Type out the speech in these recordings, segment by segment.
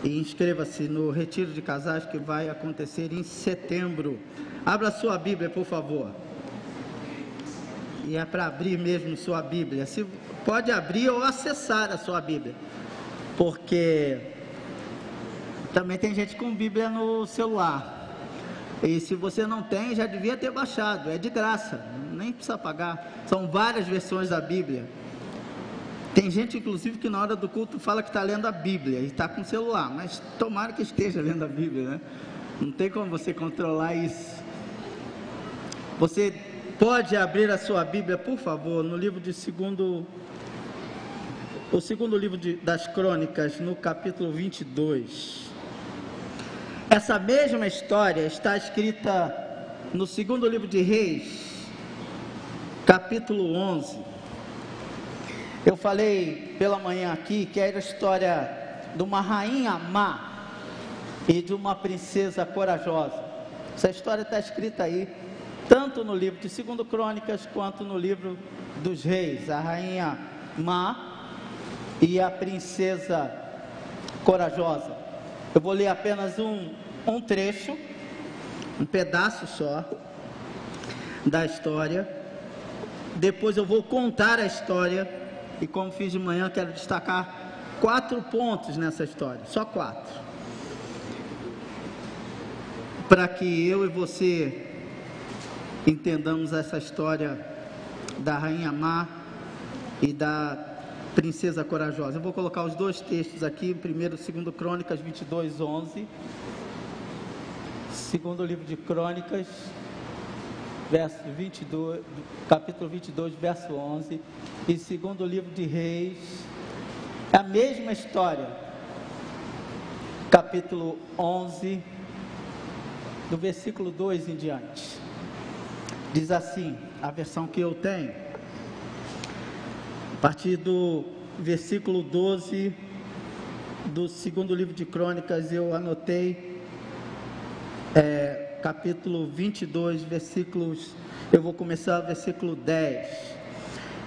E inscreva-se no retiro de casais que vai acontecer em setembro. Abra sua Bíblia, por favor. E é para abrir mesmo sua Bíblia. Se pode abrir ou acessar a sua Bíblia, porque também tem gente com Bíblia no celular. E se você não tem, já devia ter baixado. É de graça, nem precisa pagar. São várias versões da Bíblia. Tem gente, inclusive, que na hora do culto fala que está lendo a Bíblia e está com o celular, mas tomara que esteja lendo a Bíblia, né? Não tem como você controlar isso. Você pode abrir a sua Bíblia, por favor, no livro de o segundo livro das Crônicas, no capítulo 22. Essa mesma história está escrita no segundo livro de Reis, capítulo 11. Eu falei pela manhã aqui que era a história de uma rainha má e de uma princesa corajosa. Essa história está escrita aí, tanto no livro de 2 Crônicas, quanto no livro dos Reis. A rainha má e a princesa corajosa. Eu vou ler apenas um trecho, um pedaço só da história. Depois eu vou contar a história. E como fiz de manhã, quero destacar 4 pontos nessa história, só 4, para que eu e você entendamos essa história da rainha má e da princesa corajosa. Eu vou colocar os 2 textos aqui, primeiro 2 Crônicas 22, 11, segundo livro de Crônicas, verso 22, capítulo 22, verso 11, e segundo livro de Reis, a mesma história, capítulo 11, do versículo 2 em diante. Diz assim, a versão que eu tenho, a partir do versículo 12, do segundo livro de Crônicas, eu anotei, capítulo 22, versículos, eu vou começar o versículo 10.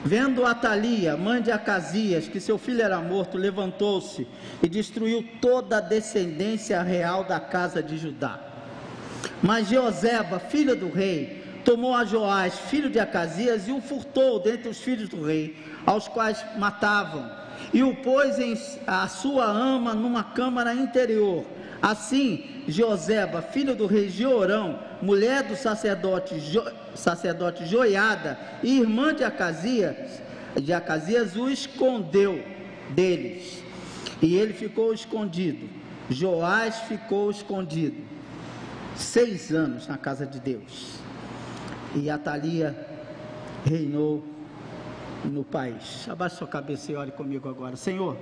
Vendo Atalia, mãe de Acasias, que seu filho era morto, levantou-se e destruiu toda a descendência real da casa de Judá. Mas Jeoseba, filha do rei, tomou a Joás, filho de Acasias, e o furtou dentre os filhos do rei, aos quais matavam, e o pôs em a sua ama numa câmara interior. Assim, Jeoseba, filho do rei Jeorão, mulher do sacerdote Joiada e irmã de Acasias, o escondeu deles. E ele ficou escondido. Joás ficou escondido 6 anos na casa de Deus. E Atalia reinou no país. Abaixe sua cabeça e ore comigo agora. Senhor,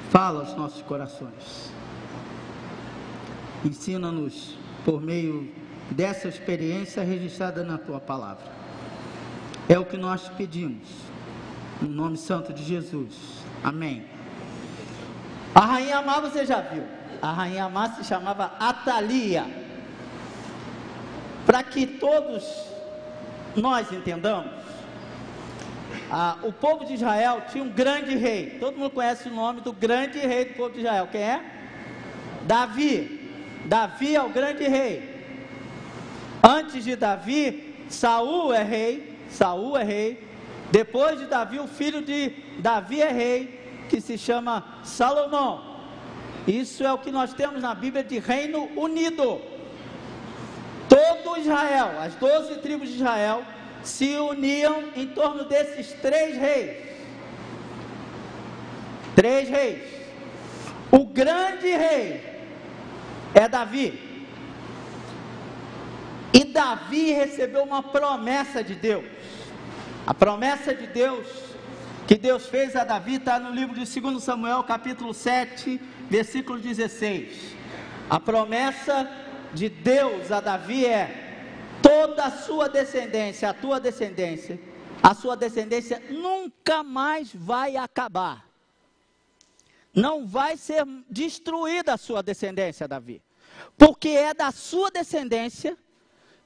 fala aos nossos corações, ensina-nos por meio dessa experiência registrada na Tua Palavra. É o que nós te pedimos, no nome santo de Jesus, amém. A rainha má você já viu, a rainha má se chamava Atalia. Para que todos nós entendamos, o povo de Israel tinha um grande rei. Todo mundo conhece o nome do grande rei do povo de Israel. Quem é? Davi. Davi é o grande rei. Antes de Davi, Saul é rei. Depois de Davi, o filho de Davi é rei, que se chama Salomão. Isso é o que nós temos na Bíblia de Reino Unido. Todo Israel, as 12 tribos de Israel, se uniam em torno desses 3 reis. 3 reis. O grande rei é Davi. E Davi recebeu uma promessa de Deus. A promessa de Deus que Deus fez a Davi está no livro de 2 Samuel, capítulo 7, versículo 16. A promessa de Deus a Davi é: toda a sua descendência, a sua descendência nunca mais vai acabar. Não vai ser destruída a sua descendência, Davi. Porque é da sua descendência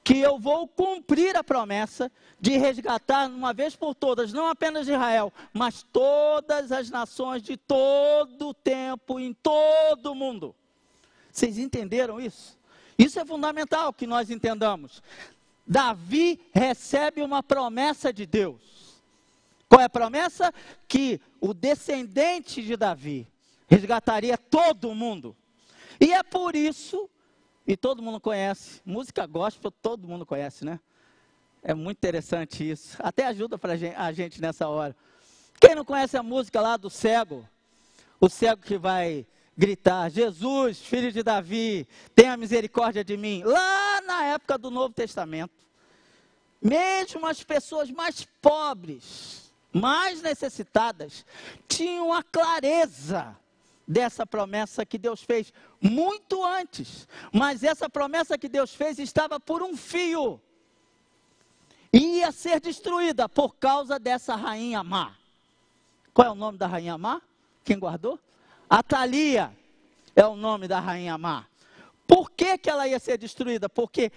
que eu vou cumprir a promessa de resgatar uma vez por todas, não apenas Israel, mas todas as nações de todo o tempo, em todo o mundo. Vocês entenderam isso? Isso é fundamental que nós entendamos. Davi recebe uma promessa de Deus. Qual é a promessa? Que o descendente de Davi resgataria todo o mundo. E é por isso, e todo mundo conhece, música gospel todo mundo conhece, né? É muito interessante isso, até ajuda para a gente nessa hora. Quem não conhece a música lá do cego? O cego que vai gritar, Jesus, filho de Davi, tenha misericórdia de mim. Lá na época do Novo Testamento, mesmo as pessoas mais pobres, mais necessitadas, tinham a clareza dessa promessa que Deus fez muito antes. Mas essa promessa que Deus fez estava por um fio. Ia ser destruída por causa dessa rainha má. Qual é o nome da rainha má? Quem guardou? Atalia é o nome da rainha má. Por que ela ia ser destruída? Porque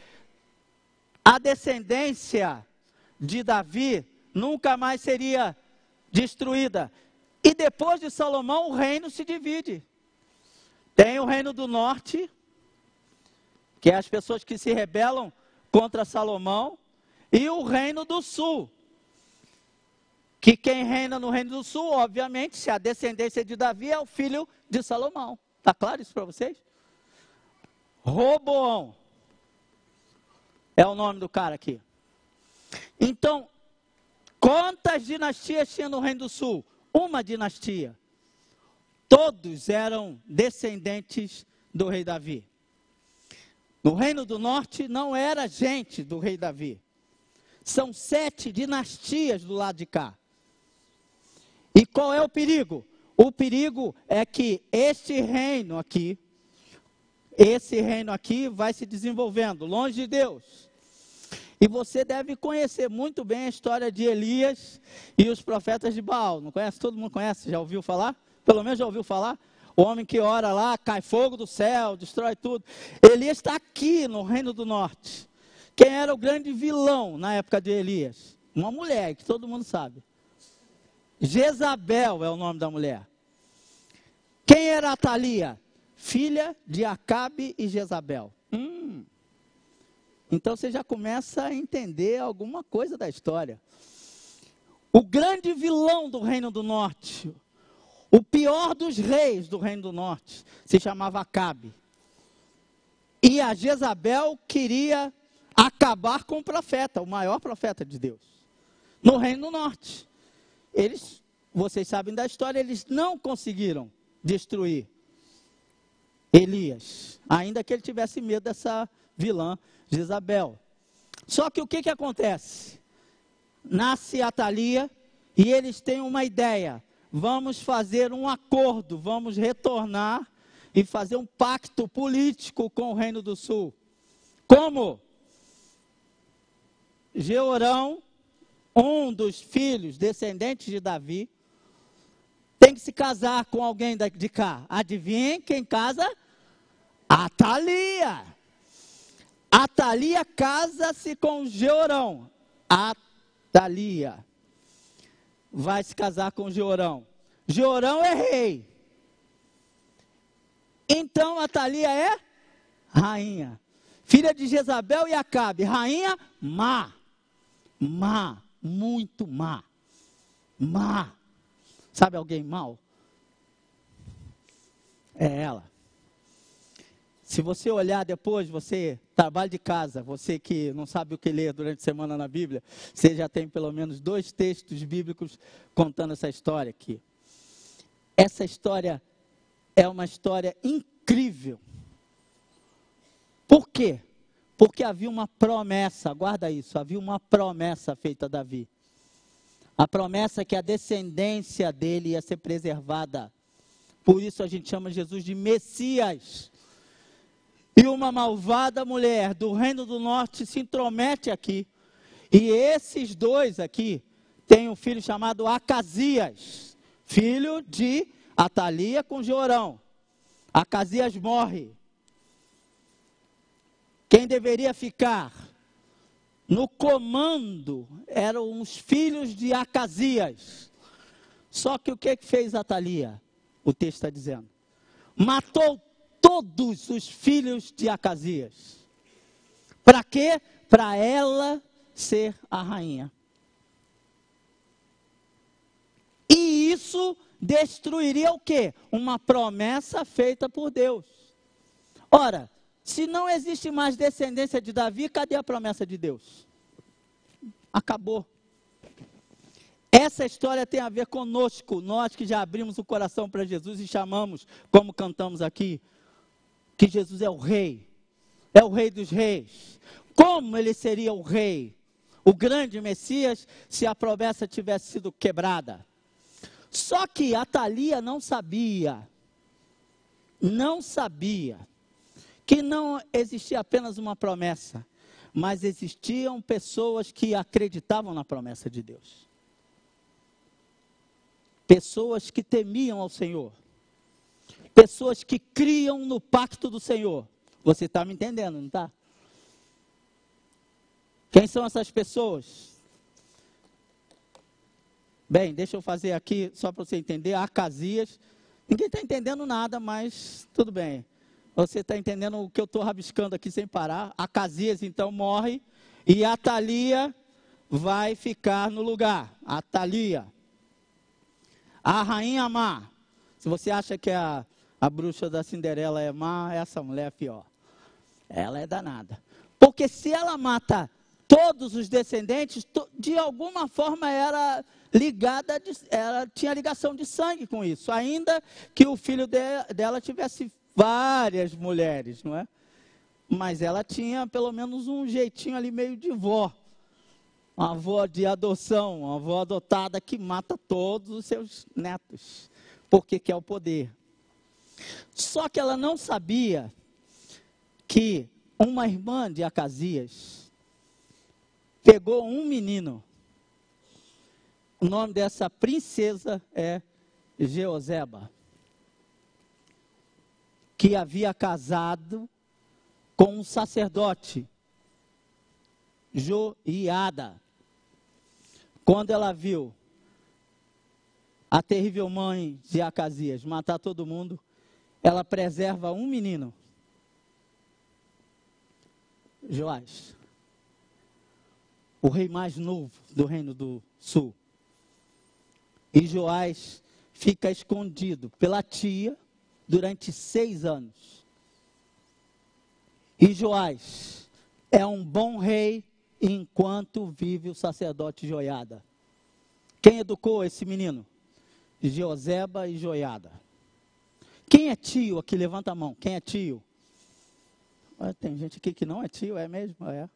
a descendência de Davi nunca mais seria destruída. E depois de Salomão, o reino se divide. Tem o reino do norte, que é as pessoas que se rebelam contra Salomão, e o reino do sul, que quem reina no reino do sul, obviamente, se a descendência de Davi é o filho de Salomão. Está claro isso para vocês? Roboão é o nome do cara aqui. Então, quantas dinastias tinha no reino do sul? Uma dinastia. Todos eram descendentes do rei Davi. No reino do norte não era gente do rei Davi. São 7 dinastias do lado de cá. E qual é o perigo? O perigo é que esse reino aqui vai se desenvolvendo longe de Deus. E você deve conhecer muito bem a história de Elias e os profetas de Baal. Não conhece? Todo mundo conhece? Já ouviu falar? Pelo menos já ouviu falar? O homem que ora lá, cai fogo do céu, destrói tudo. Elias está aqui no reino do norte. Quem era o grande vilão na época de Elias? Uma mulher, que todo mundo sabe. Jezabel é o nome da mulher. Quem era Atalia? Filha de Acabe e Jezabel. Então você já começa a entender alguma coisa da história. O grande vilão do reino do norte, o pior dos reis do reino do norte, se chamava Acabe. E a Jezabel queria acabar com o profeta, o maior profeta de Deus, no reino do norte. Vocês sabem da história, eles não conseguiram destruir Elias, ainda que ele tivesse medo dessa vilã Jezabel. Só que o que acontece? Nasce Atalia e eles têm uma ideia. Vamos fazer um acordo, vamos retornar e fazer um pacto político com o reino do sul. Como? Jeorão, um dos filhos descendentes de Davi, tem que se casar com alguém de cá. Adivinhem quem casa? Atalia. Atalia casa-se com Jeorão. Atalia vai se casar com Jeorão. Jeorão é rei. Então Atalia é rainha. Filha de Jezabel e Acabe. Rainha má. Má. Muito má. Má. Sabe alguém mau? É ela. Se você olhar depois, você trabalha de casa, você que não sabe o que ler durante a semana na Bíblia, você já tem pelo menos 2 textos bíblicos contando essa história aqui. Essa história é uma história incrível. Por quê? Porque havia uma promessa, guarda isso, havia uma promessa feita a Davi. A promessa que a descendência dele ia ser preservada. Por isso a gente chama Jesus de Messias. E uma malvada mulher do reino do norte se intromete aqui. E esses 2 aqui têm um filho chamado Acasias, filho de Atalia com Jeorão. Acasias morre. Quem deveria ficar no comando eram os filhos de Acasias. Só que o que fez Atalia? O texto está dizendo. Matou todos os filhos de Acasias. Para quê? Para ela ser a rainha. E isso destruiria o quê? Uma promessa feita por Deus. Ora, se não existe mais descendência de Davi, cadê a promessa de Deus? Acabou. Essa história tem a ver conosco, nós que já abrimos o coração para Jesus e chamamos, como cantamos aqui, que Jesus é o rei dos reis. Como ele seria o rei, o grande Messias, se a promessa tivesse sido quebrada? Só que Atalia não sabia que não existia apenas uma promessa, mas existiam pessoas que acreditavam na promessa de Deus. Pessoas que temiam ao Senhor. Pessoas que criam no pacto do Senhor. Você está me entendendo, não está? Quem são essas pessoas? Bem, deixa eu fazer aqui, só para você entender, Acasias. Ninguém está entendendo nada, mas tudo bem. Você está entendendo o que eu estou rabiscando aqui sem parar. Acasias, então, morre. E Atalia vai ficar no lugar. Atalia. A rainha má. Se você acha que a bruxa da Cinderela é má, essa mulher é pior. Ela é danada. Porque se ela mata todos os descendentes, de alguma forma era ligada, ela tinha ligação de sangue com isso. Ainda que o filho dela tivesse várias mulheres, não é? Mas ela tinha pelo menos um jeitinho ali meio de vó. Uma avó de adoção, uma avó adotada que mata todos os seus netos, porque quer o poder. Só que ela não sabia que uma irmã de Acasias pegou um menino. O nome dessa princesa é Jeoseba, que havia casado com um sacerdote, Joiada. Quando ela viu a terrível mãe de Acasias matar todo mundo, ela preserva um menino, Joás, o rei mais novo do reino do sul. E Joás fica escondido pela tia durante 6 anos. E Joás é um bom rei enquanto vive o sacerdote Joiada. Quem educou esse menino? Jeoseba e Joiada. Quem é tio aqui? Levanta a mão. Quem é tio? Tem gente aqui que não é tio, é mesmo? É.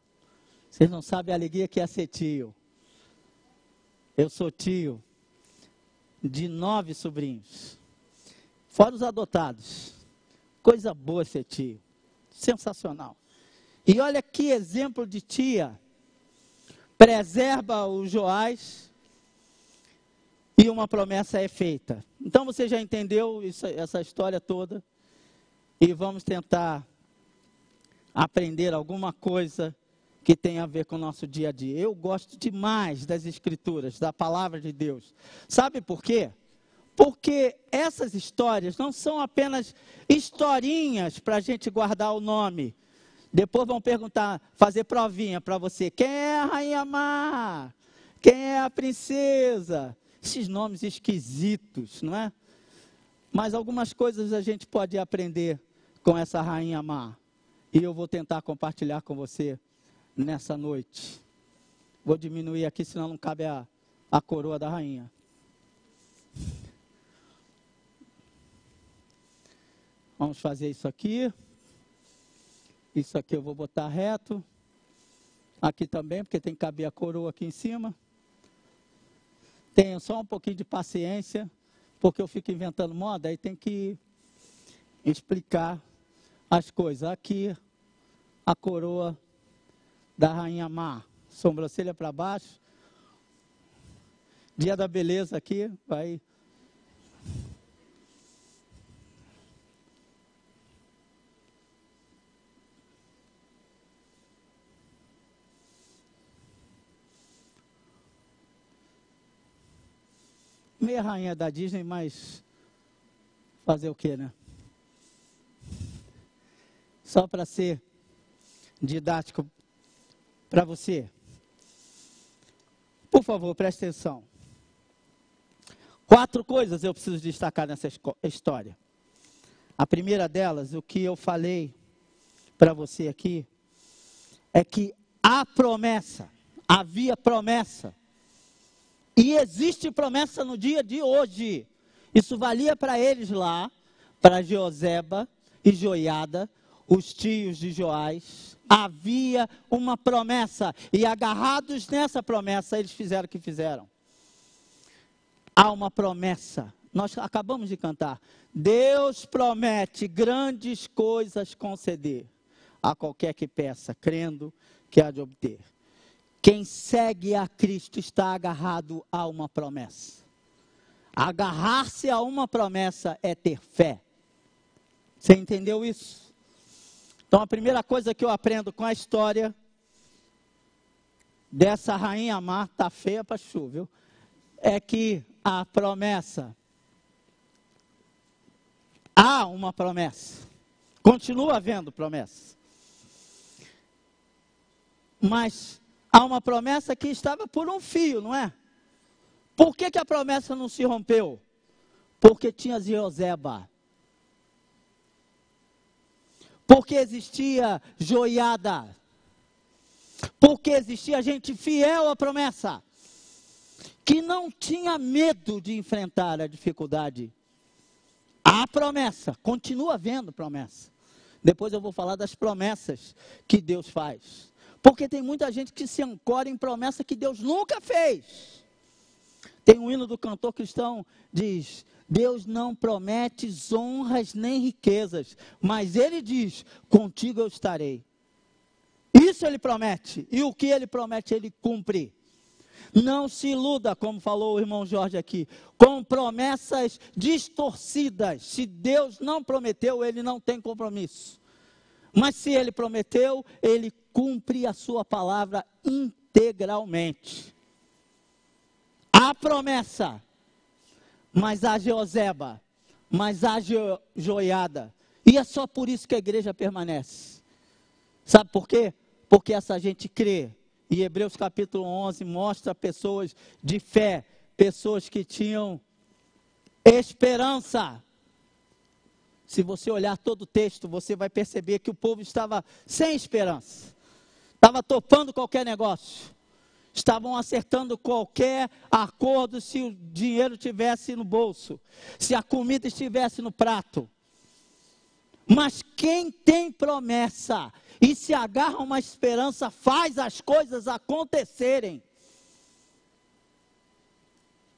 Vocês não sabem a alegria que é ser tio. Eu sou tio de 9 sobrinhos. Fora os adotados. Coisa boa ser tio. Sensacional. E olha que exemplo de tia. Preserva o Joás e uma promessa é feita. Então você já entendeu essa história toda. E vamos tentar aprender alguma coisa que tem a ver com o nosso dia a dia. Eu gosto demais das Escrituras, da Palavra de Deus. Sabe por quê? Porque essas histórias não são apenas historinhas para a gente guardar o nome. Depois vão perguntar, fazer provinha para você. Quem é a rainha má? Quem é a princesa? Esses nomes esquisitos, não é? Mas algumas coisas a gente pode aprender com essa rainha má. E eu vou tentar compartilhar com você nessa noite. Vou diminuir aqui, senão não cabe a coroa da rainha. Vamos fazer isso aqui. Isso aqui eu vou botar reto. Aqui também, porque tem que caber a coroa aqui em cima. Tenham só um pouquinho de paciência, porque eu fico inventando moda, aí tem que explicar as coisas. Aqui, a coroa da rainha má. Sobrancelha para baixo. Dia da beleza aqui, vai. meia rainha da Disney, mas fazer o quê, né? Só para ser didático para você. Por favor, preste atenção. 4 coisas eu preciso destacar nessa história. A primeira delas, o que eu falei para você aqui, é que há promessa, havia promessa. E existe promessa no dia de hoje. Isso valia para eles lá, para Jeoseba e Joiada, os tios de Joás. Havia uma promessa, e agarrados nessa promessa, eles fizeram o que fizeram. Há uma promessa, nós acabamos de cantar. Deus promete grandes coisas conceder a qualquer que peça, crendo que há de obter. Quem segue a Cristo está agarrado a uma promessa. Agarrar-se a uma promessa é ter fé. Você entendeu isso? Então a primeira coisa que eu aprendo com a história dessa rainha má, tá feia para chuva, viu? É que a promessa, há uma promessa, continua havendo promessa, mas há uma promessa que estava por um fio, não é? Por que a promessa não se rompeu? Porque tinha Jeoseba, porque existia Joiada, porque existia gente fiel à promessa, que não tinha medo de enfrentar a dificuldade. Há promessa, continua havendo promessa. Depois eu vou falar das promessas que Deus faz. Porque tem muita gente que se ancora em promessa que Deus nunca fez. Tem um hino do cantor cristão, diz: Deus não promete honras nem riquezas, mas Ele diz, contigo eu estarei. Isso Ele promete, e o que Ele promete, Ele cumpre. Não se iluda, como falou o irmão Jorge aqui, com promessas distorcidas. Se Deus não prometeu, Ele não tem compromisso. Mas se Ele prometeu, Ele cumpre a sua palavra integralmente. Há promessa, mas há Jeoseba, mas há Joiada. E é só por isso que a igreja permanece. Sabe por quê? Porque essa gente crê. E Hebreus capítulo 11 mostra pessoas de fé, pessoas que tinham esperança. Se você olhar todo o texto, você vai perceber que o povo estava sem esperança. Estava topando qualquer negócio. Estavam acertando qualquer acordo se o dinheiro estivesse no bolso, se a comida estivesse no prato. Mas quem tem promessa e se agarra a uma esperança, faz as coisas acontecerem.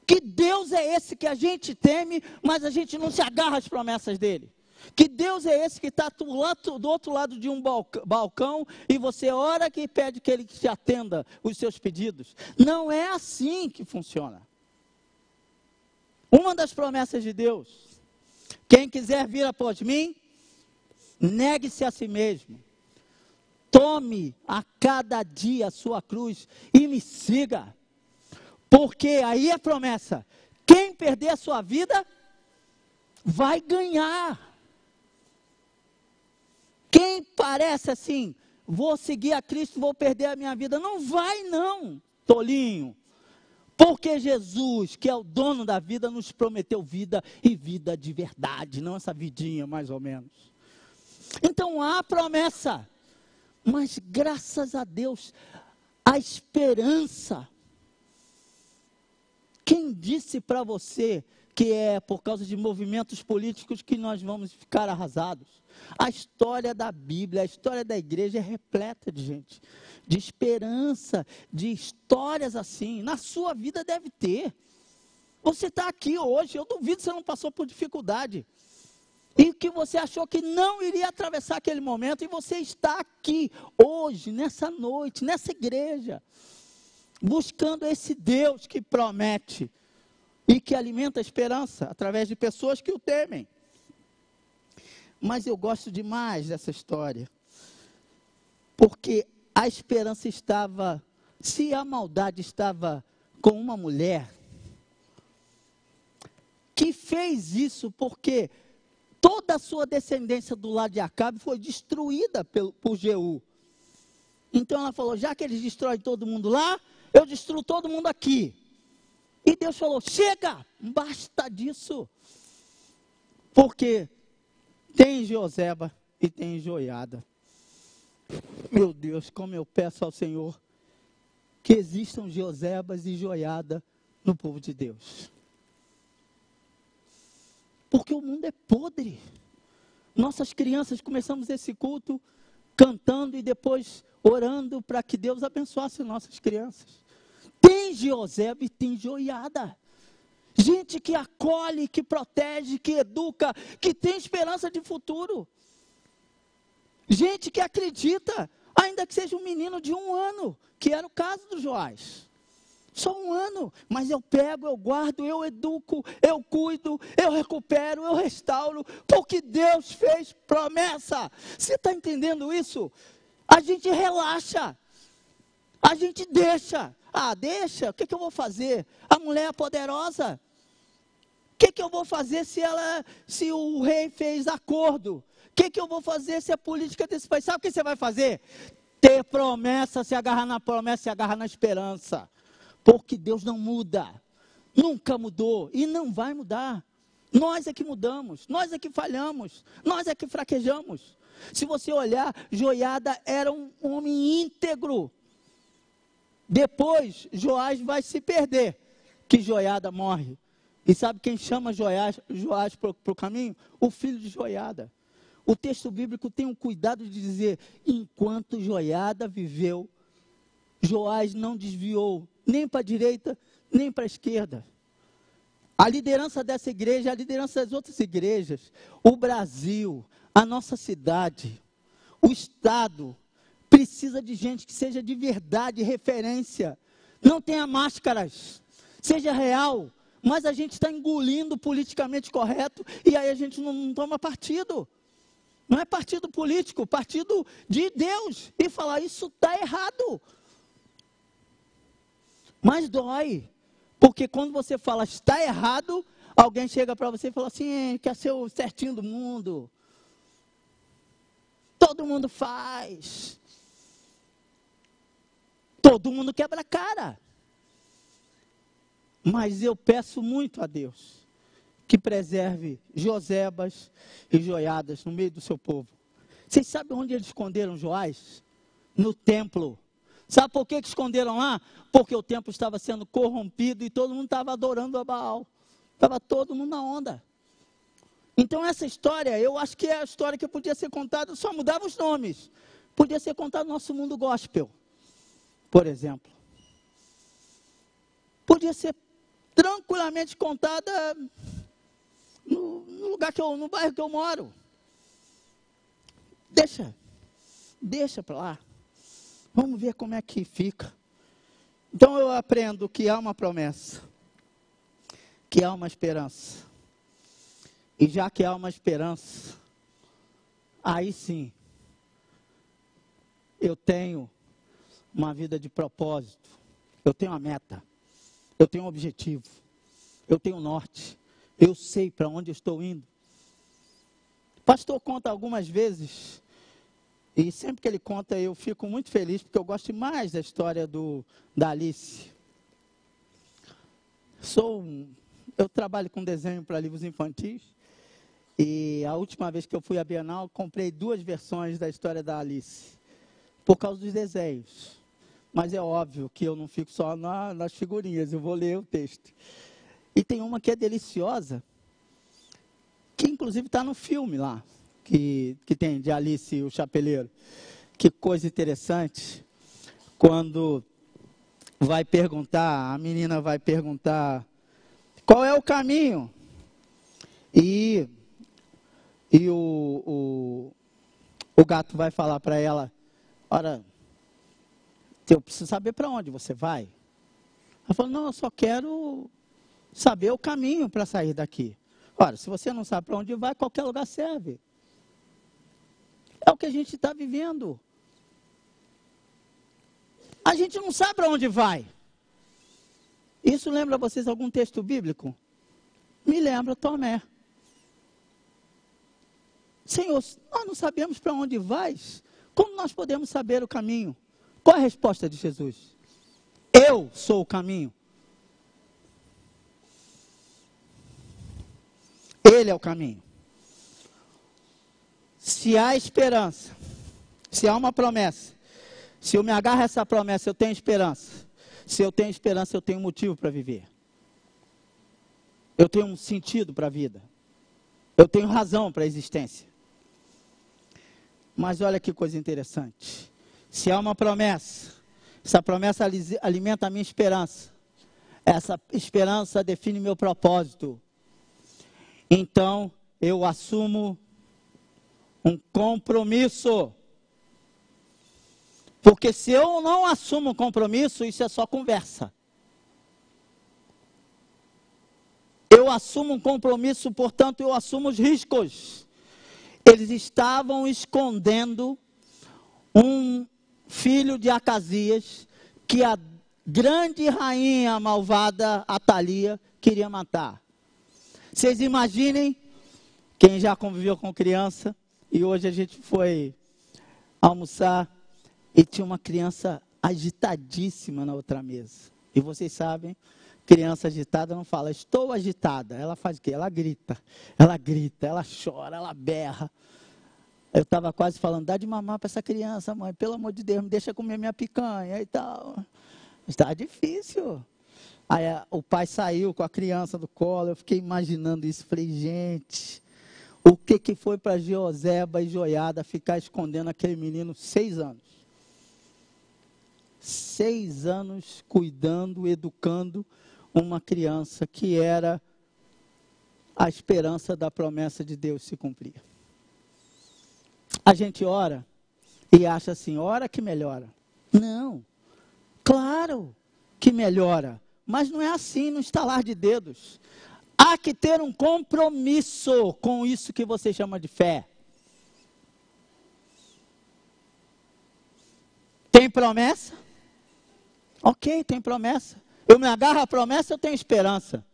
Que Deus é esse que a gente teme, mas a gente não se agarra às promessas dele? Que Deus é esse que está do outro lado de um balcão e você ora que pede que ele te atenda os seus pedidos? Não é assim que funciona. Uma das promessas de Deus: quem quiser vir após mim, negue-se a si mesmo. Tome a cada dia a sua cruz e me siga. Porque aí é promessa: quem perder a sua vida, vai ganhar. Quem parece assim, vou seguir a Cristo, vou perder a minha vida, não vai não, tolinho. Porque Jesus, que é o dono da vida, nos prometeu vida e vida de verdade, não essa vidinha mais ou menos. Então há promessa, mas graças a Deus, a esperança. Quem disse para você que é por causa de movimentos políticos que nós vamos ficar arrasados? A história da Bíblia, a história da igreja é repleta de gente, de esperança, de histórias assim. Na sua vida deve ter. Você está aqui hoje, eu duvido que você não passou por dificuldade. E que você achou que não iria atravessar aquele momento, e você está aqui hoje, nessa noite, nessa igreja, buscando esse Deus que promete e que alimenta a esperança através de pessoas que o temem. Mas eu gosto demais dessa história, porque a esperança estava, se a maldade estava com uma mulher, fez isso porque toda a sua descendência do lado de Acabe foi destruída por Jeú. Então ela falou, já que eles destroem todo mundo lá, eu destruo todo mundo aqui. E Deus falou, chega, basta disso. Porque tem Joseba e tem Joiada. Meu Deus, como eu peço ao Senhor que existam Josebas e Joiada no povo de Deus. Porque o mundo é podre. Nossas crianças, começamos esse culto cantando e depois orando para que Deus abençoasse nossas crianças. Tem Joseba e tem Joiada. Gente que acolhe, que protege, que educa, que tem esperança de futuro. Gente que acredita, ainda que seja um menino de 1 ano, que era o caso do Joás. Só 1 ano, mas eu pego, eu guardo, eu educo, eu cuido, eu recupero, eu restauro, porque Deus fez promessa. Você está entendendo isso? A gente relaxa, a gente deixa. Deixa, o que eu vou fazer? A mulher é poderosa. O que eu vou fazer se o rei fez acordo? O que eu vou fazer se a política desse país? Sabe o que você vai fazer? Ter promessa, se agarrar na promessa, se agarrar na esperança. Porque Deus não muda. Nunca mudou e não vai mudar. Nós é que mudamos, nós é que falhamos, nós é que fraquejamos. Se você olhar, Joiada era um homem íntegro. Depois, Joás vai se perder, que Joiada morre. E sabe quem chama Joás para o caminho? O filho de Joiada. O texto bíblico tem um cuidado de dizer, enquanto Joiada viveu, Joás não desviou nem para a direita, nem para a esquerda. A liderança dessa igreja, a liderança das outras igrejas, o Brasil, a nossa cidade, o Estado, precisa de gente que seja de verdade, referência. Não tenha máscaras, seja real, mas a gente está engolindo politicamente correto e aí a gente não toma partido. Não é partido político, partido de Deus. E falar, isso está errado. Mas dói. Porque quando você fala, está errado, alguém chega para você e fala assim, quer ser o certinho do mundo. Todo mundo faz. Todo mundo quebra a cara. Mas eu peço muito a Deus que preserve Josebas e Joiadas no meio do seu povo. Vocês sabem onde eles esconderam Joás? No templo. Sabe por que esconderam lá? Porque o templo estava sendo corrompido e todo mundo estava adorando a Baal. Estava todo mundo na onda. Então essa história, eu acho que é a história que podia ser contada, só mudava os nomes. Podia ser contada no nosso mundo gospel, por exemplo. Podia ser tranquilamente contada no lugar no bairro que eu moro. Deixa para lá. Vamos ver como é que fica. Então eu aprendo que há uma promessa, que há uma esperança. E já que há uma esperança, aí sim, eu tenho uma vida de propósito, eu tenho uma meta, eu tenho um objetivo, eu tenho um norte, eu sei para onde eu estou indo. O pastor conta algumas vezes, e sempre que ele conta eu fico muito feliz, porque eu gosto mais da história da Alice. Eu trabalho com desenho para livros infantis, e a última vez que eu fui à Bienal, comprei 2 versões da história da Alice, por causa dos desenhos. Mas é óbvio que eu não fico só nas figurinhas, eu vou ler o texto. E tem uma que é deliciosa, que inclusive está no filme lá, que tem de Alice e o Chapeleiro. Que coisa interessante, quando a menina vai perguntar, qual é o caminho? E o gato vai falar para ela, ora, eu preciso saber para onde você vai. Ela falou, não, eu só quero saber o caminho para sair daqui. Ora, se você não sabe para onde vai, qualquer lugar serve. É o que a gente está vivendo. A gente não sabe para onde vai. Isso lembra vocês algum texto bíblico? me lembra Tomé. Senhor, nós não sabemos para onde vais, como nós podemos saber o caminho? Qual é a resposta de Jesus? Eu sou o caminho. Ele é o caminho. Se há esperança, se há uma promessa, se eu me agarro a essa promessa, eu tenho esperança. Se eu tenho esperança, eu tenho motivo para viver. Eu tenho um sentido para a vida. Eu tenho razão para a existência. Mas olha que coisa interessante. Se há uma promessa, essa promessa alimenta a minha esperança. Essa esperança define meu propósito. Então, eu assumo um compromisso. Porque se eu não assumo um compromisso, isso é só conversa. Eu assumo um compromisso, portanto, eu assumo os riscos. Eles estavam escondendo um filho de Acasias, que a grande rainha malvada, Atalia, queria matar. Vocês imaginem, quem já conviveu com criança, e hoje a gente foi almoçar, e tinha uma criança agitadíssima na outra mesa. E vocês sabem, criança agitada não fala, estou agitada. Ela faz o quê? Ela grita, ela chora, ela berra. Eu estava quase falando, dá de mamar para essa criança, mãe, pelo amor de Deus, me deixa comer minha picanha e tal. Está difícil. Aí o pai saiu com a criança do colo, eu fiquei imaginando isso, falei, gente, o que foi para Jeoseba e Joiada ficar escondendo aquele menino 6 anos? 6 anos cuidando, educando uma criança que era a esperança da promessa de Deus se cumprir. A gente ora e acha assim, ora que melhora. Não, claro que melhora, mas não é assim no estalar de dedos. Há que ter um compromisso com isso que você chama de fé. Tem promessa? Ok, tem promessa. Eu me agarro à promessa, eu tenho esperança.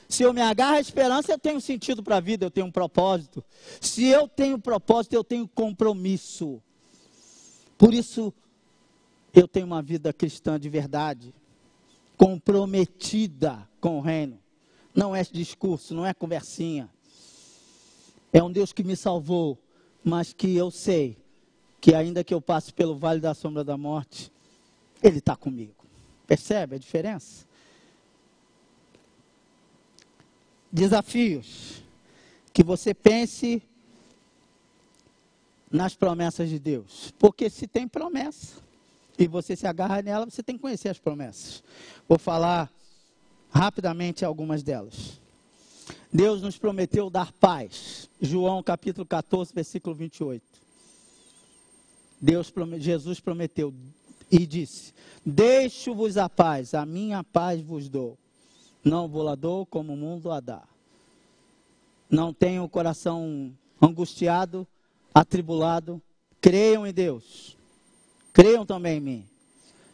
Se eu me agarro à esperança, eu tenho sentido para a vida, eu tenho um propósito. Se eu tenho propósito, eu tenho compromisso. Por isso, eu tenho uma vida cristã de verdade, comprometida com o reino. Não é discurso, não é conversinha. É um Deus que me salvou, mas que eu sei que ainda que eu passe pelo vale da sombra da morte, Ele está comigo. Percebe a diferença? Desafios. Que você pense nas promessas de Deus. Porque se tem promessa e você se agarra nela, você tem que conhecer as promessas. Vou falar rapidamente algumas delas. Deus nos prometeu dar paz. João capítulo 14, versículo 28. Jesus prometeu e disse, deixo-vos a paz, a minha paz vos dou. Não vou lá dou como o mundo a dá. Não tenham o coração angustiado, atribulado. Creiam em Deus. Creiam também em mim.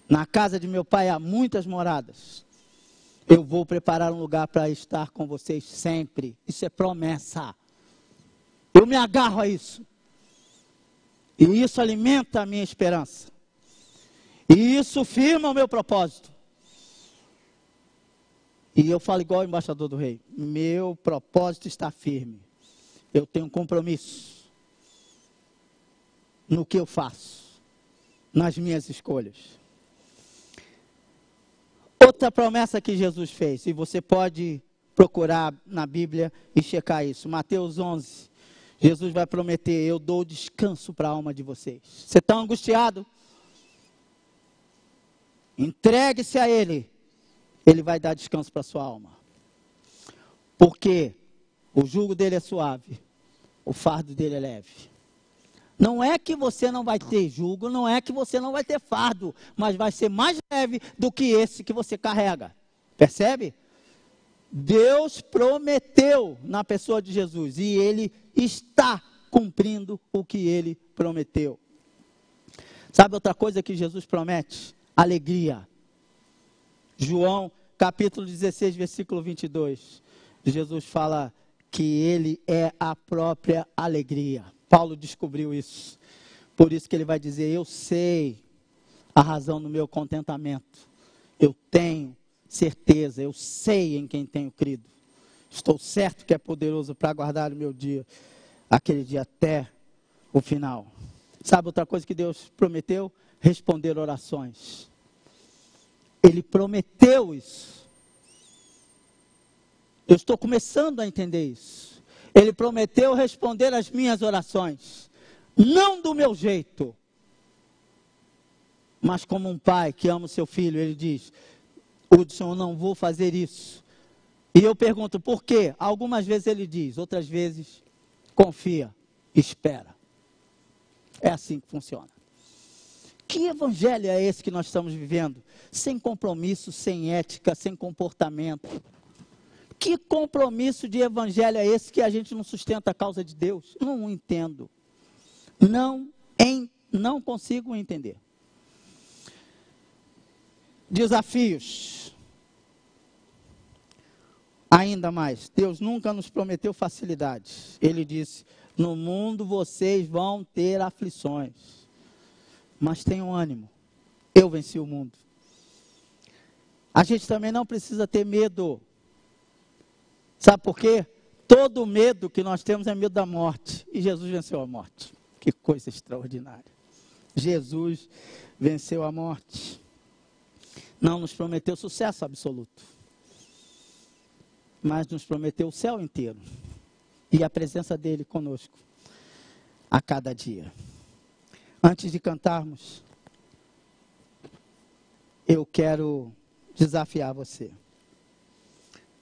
Na casa de meu pai há muitas moradas. Eu vou preparar um lugar para estar com vocês sempre. Isso é promessa. Eu me agarro a isso. E isso alimenta a minha esperança. E isso firma o meu propósito. E eu falo igual o embaixador do rei. Meu propósito está firme. Eu tenho um compromisso no que eu faço, nas minhas escolhas. Outra promessa que Jesus fez, e você pode procurar na Bíblia e checar isso. Mateus 11, Jesus vai prometer, eu dou descanso para a alma de vocês. Você está angustiado? Entregue-se a Ele. Ele vai dar descanso para a sua alma. Porque o jugo dele é suave, o fardo dele é leve. Não é que você não vai ter jugo, não é que você não vai ter fardo, mas vai ser mais leve do que esse que você carrega. Percebe? Deus prometeu na pessoa de Jesus e Ele está cumprindo o que Ele prometeu. Sabe outra coisa que Jesus promete? Alegria. João capítulo 16, versículo 22. Jesus fala que ele é a própria alegria. Paulo descobriu isso. Por isso que ele vai dizer, eu sei a razão do meu contentamento. Eu tenho certeza, eu sei em quem tenho crido. Estou certo que é poderoso para guardar o meu dia, aquele dia até o final. Sabe outra coisa que Deus prometeu? Responder orações. Ele prometeu isso. Eu estou começando a entender isso. Ele prometeu responder as minhas orações. Não do meu jeito. Mas como um pai que ama o seu filho, ele diz, Hudson, eu não vou fazer isso. E eu pergunto, por quê? Algumas vezes ele diz, outras vezes, confia, espera. É assim que funciona. Que evangelho é esse que nós estamos vivendo? Sem compromisso, sem ética, sem comportamento. Que compromisso de evangelho é esse que a gente não sustenta a causa de Deus? Não entendo. Não consigo entender. Desafios. Ainda mais, Deus nunca nos prometeu facilidade. Ele disse, no mundo vocês vão ter aflições. Mas tenham ânimo. Eu venci o mundo. A gente também não precisa ter medo. Sabe por quê? Todo medo que nós temos é medo da morte. E Jesus venceu a morte. Que coisa extraordinária. Jesus venceu a morte. Não nos prometeu sucesso absoluto. Mas nos prometeu o céu inteiro. E a presença dele conosco. A cada dia. Antes de cantarmos, eu quero desafiar você.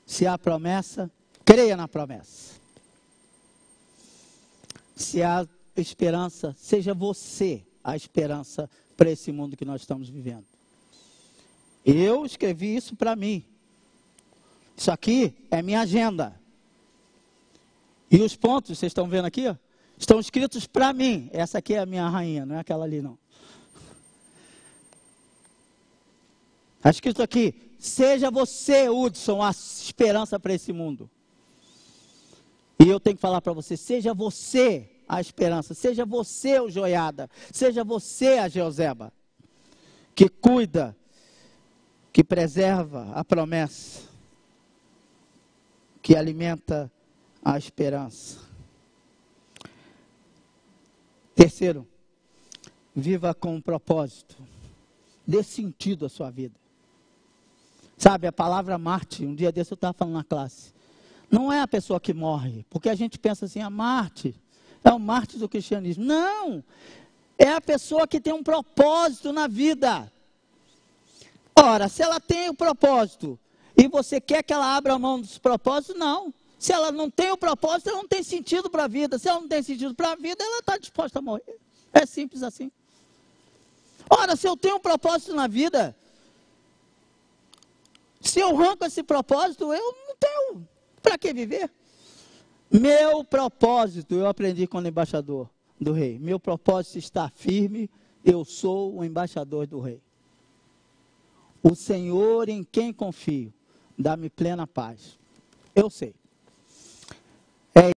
Se há promessa, creia na promessa. Se há esperança, seja você a esperança para esse mundo que nós estamos vivendo. Eu escrevi isso para mim. Isso aqui é minha agenda. E os pontos, vocês estão vendo aqui, ó, estão escritos para mim. Essa aqui é a minha rainha, não é aquela ali não. Está escrito aqui, seja você, Hudson, a esperança para esse mundo. E eu tenho que falar para você, seja você a esperança, seja você o Joiada, seja você a Jeoseba, que cuida, que preserva a promessa, que alimenta a esperança. Terceiro, viva com um propósito, dê sentido à sua vida. Sabe, a palavra Marte, um dia desse eu estava falando na classe, não é a pessoa que morre, porque a gente pensa assim, a Marte é o Marte do cristianismo. Não, é a pessoa que tem um propósito na vida. Ora, se ela tem o propósito, e você quer que ela abra mão dos propósitos, não. Se ela não tem o propósito, ela não tem sentido para a vida. Se ela não tem sentido para a vida, ela está disposta a morrer. É simples assim. Ora, se eu tenho um propósito na vida, se eu arranco esse propósito, eu não tenho para que viver. Meu propósito, eu aprendi com o embaixador do rei. Meu propósito está firme, eu sou o embaixador do rei. O Senhor em quem confio, dá-me plena paz. Eu sei.